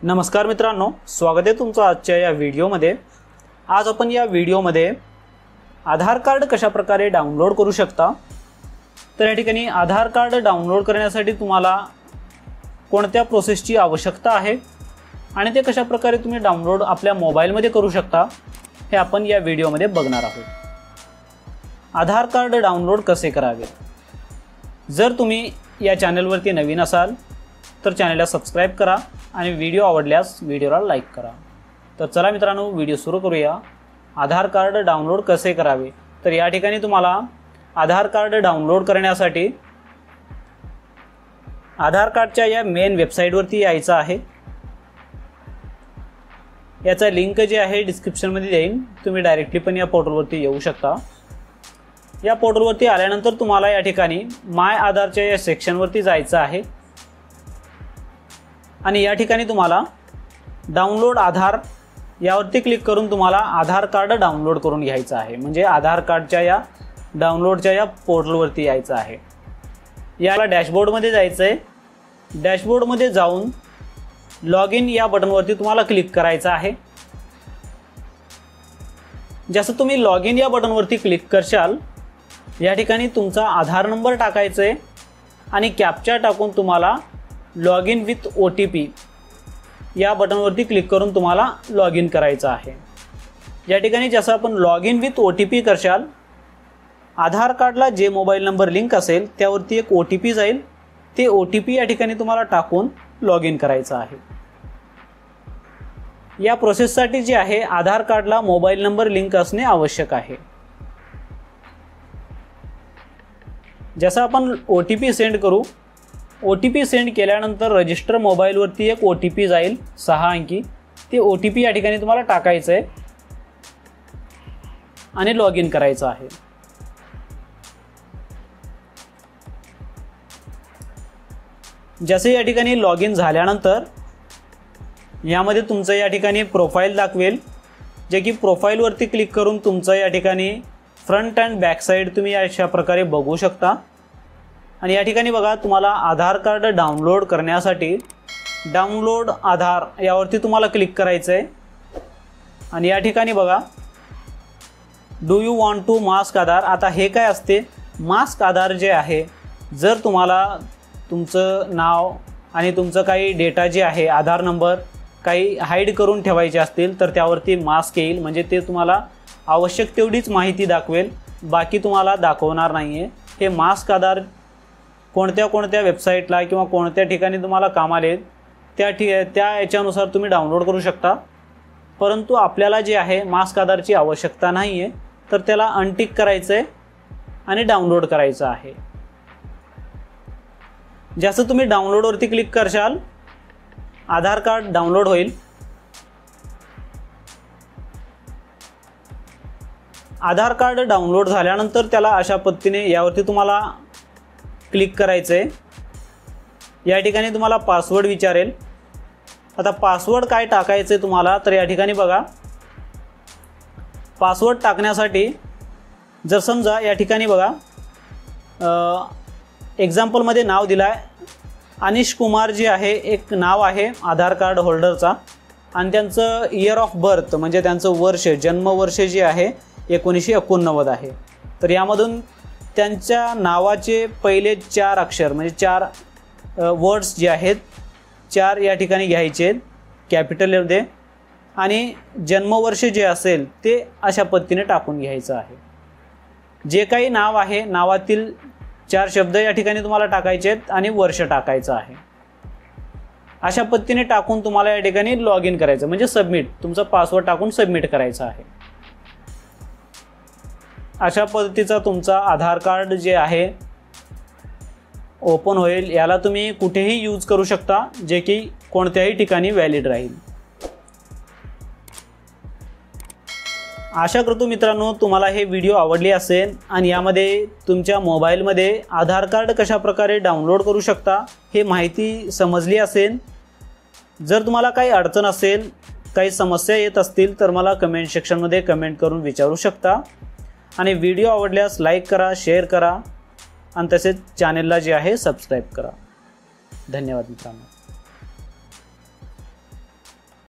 नमस्कार मित्रांनो, स्वागत आहे तुमचं आजच्या या व्हिडिओमध्ये। आज आपण या व्हिडिओमध्ये आधार कार्ड कशा प्रकारे डाउनलोड करू शकता। तर या ठिकाणी आधार कार्ड डाउनलोड करण्यासाठी तुम्हाला कोणत्या प्रोसेसची आवश्यकता आहे आणि ते कशा प्रकारे तुम्ही डाउनलोड आपल्या मोबाईलमध्ये करू शकता हे आपण या व्हिडिओमध्ये बघणार आहोत। आधार कार्ड डाउनलोड कसे करावे। जर तुम्ही या चॅनलवरती नवीन असाल तर चॅनलला सबस्क्राइब करा आणि व्हिडिओ आवडल्यास व्हिडिओला लाईक करा। तर चला मित्रांनो, व्हिडिओ सुरू करूया। आधार कार्ड डाउनलोड कसे करावे। तर या ठिकाणी तुम्हाला आधार कार्ड डाउनलोड करण्यासाठी आधार कार्डच्या या मेन वेबसाईटवरती यायचं आहे। याचा लिंक जे आहे डिस्क्रिप्शनमध्ये देईन, तुम्ही डायरेक्टली पण या पोर्टलवरती येऊ शकता। या पोर्टलवरती आल्यानंतर तुम्हाला या ठिकाणी माय आधारच्या या सेक्शनवरती जायचं आहे आणि या ठिकाणी तुम्हाला डाउनलोड आधार यावरती क्लिक करून तुम्हाला आधार कार्ड डाउनलोड करून घ्यायचं आहे। म्हणजे आधार कार्डच्या या डाउनलोडच्या या पोर्टलवरती यायचं आहे। याला डॅशबोर्डमध्ये जायचं आहे। डॅशबोर्डमध्ये जाऊन लॉग इन या बटनवरती तुम्हाला क्लिक करायचं आहे। जसं तुम्ही लॉग इन या बटनवरती क्लिक करशाल, या ठिकाणी तुमचा आधार नंबर टाकायचा आहे आणि कॅप्चा टाकून तुम्हाला लॉग इन विथ OTP या बटनवरती क्लिक करून तुम्हाला लॉग इन करायचं आहे। या ठिकाणी जसं आपण लॉग इन विथ OTP करशाल, आधार कार्डला जे मोबाईल नंबर लिंक असेल त्यावरती एक OTP जाईल। ते OTP या ठिकाणी तुम्हाला टाकून लॉग इन करायचं आहे। या प्रोसेससाठी जे आहे आधार कार्डला मोबाईल नंबर लिंक असणे आवश्यक आहे। जसं आपण OTP सेंड करू, OTP सेंड केल्यानंतर रजिस्टर मोबाईलवरती एक OTP जाईल 6 अंकी। ते OTP या ठिकाणी तुम्हाला टाकायचं आहे आणि लॉग इन करायचं आहे। जसे या ठिकाणी लॉग इन झाल्यानंतर यामध्ये तुमचं या ठिकाणी प्रोफाईल दाखवेल, जे की प्रोफाईलवरती क्लिक करून तुमचं या ठिकाणी फ्रंट अँड बॅक साईड तुम्ही अशा प्रकारे बघू शकता। आणि या ठिकाणी बघा, तुम्हाला आधार कार्ड डाउनलोड करण्यासाठी डाउनलोड आधार यावरती तुम्हाला क्लिक करायचं आहे। आणि या ठिकाणी बघा, do you want to mask Aadhaar. आता हे काय असते, मास्क आधार जे आहे, जर तुम्हाला तुमचं नाव आणि तुमचं काही डेटा जे आहे आधार नंबर काही हाईड करून ठेवायचे असतील तर त्यावरती मास्क येईल। म्हणजे ते तुम्हाला आवश्यक तेवढीच माहिती दाखवेल, बाकी तुम्हाला दाखवणार नाही आहे। हे मास्क आधार कोणत्या वेबसाईटला किंवा कोणत्या ठिकाणी तुम्हाला कामाला येईल त्या याच्यानुसार तुम्ही डाउनलोड करू शकता। परंतु आपल्याला जे आहे मास्क आधारची आवश्यकता नाही आहे, तर त्याला अनटिक करायचं आहे आणि डाउनलोड करायचं आहे। जसं तुम्ही डाउनलोडवरती क्लिक करशाल, आधार कार्ड डाउनलोड होईल। आधार कार्ड डाउनलोड झाल्यानंतर त्याला अशा पद्धतीने यावरती तुम्हाला क्लिक करायचं आहे। या ठिकाणी तुम्हाला पासवर्ड विचारेल। आता पासवर्ड काय टाकायचं आहे तुम्हाला, तर या ठिकाणी बघा, पासवर्ड टाकण्यासाठी जर समजा या ठिकाणी बघा एक्झाम्पलमध्ये नाव दिलं आहे अनिश कुमार, जे आहे एक नाव आहे आधार कार्ड होल्डरचा आणि त्यांचं इयर ऑफ बर्थ म्हणजे त्यांचं वर्ष जन्मवर्ष जे आहे 1989 आहे। तर यामधून त्यांच्या नावाचे पहिले 4 अक्षर म्हणजे 4 वर्ड्स जे आहेत 4 या ठिकाणी घ्यायचे आहेत कॅपिटलमध्ये आणि जन्मवर्ष जे असेल ते अशा पद्धतीने टाकून घ्यायचं आहे। जे काही नाव आहे नावातील 4 शब्द या ठिकाणी तुम्हाला टाकायचे आहेत आणि वर्ष टाकायचं आहे। अशा पद्धतीने टाकून तुम्हाला या ठिकाणी लॉग इन करायचं म्हणजे सबमिट, तुमचा पासवर्ड टाकून सबमिट करायचं आहे। अशा पद्धतीचा तुमचा आधार कार्ड जे आहे ओपन होईल। याला तुम्ही कुठेही यूज करू शकता, जे की कोणत्याही ठिकाणी व्हॅलिड राहील। आशा करतो मित्रांनो तुम्हाला हे व्हिडिओ आवडले असेल आणि यामध्ये तुमच्या मोबाईलमध्ये आधार कार्ड कशा प्रकारे डाउनलोड करू शकता हे माहिती समजली असेल। जर तुम्हाला काही अडचण असेल, काही समस्या येत असतील तर मला कमेंट सेक्शनमध्ये कमेंट करून विचारू शकता। आणि व्हिडिओ आवडल्यास लाईक करा, शेअर करा आणि तसेच चॅनलला जे आहे सबस्क्राइब करा। धन्यवाद मित्रांनो।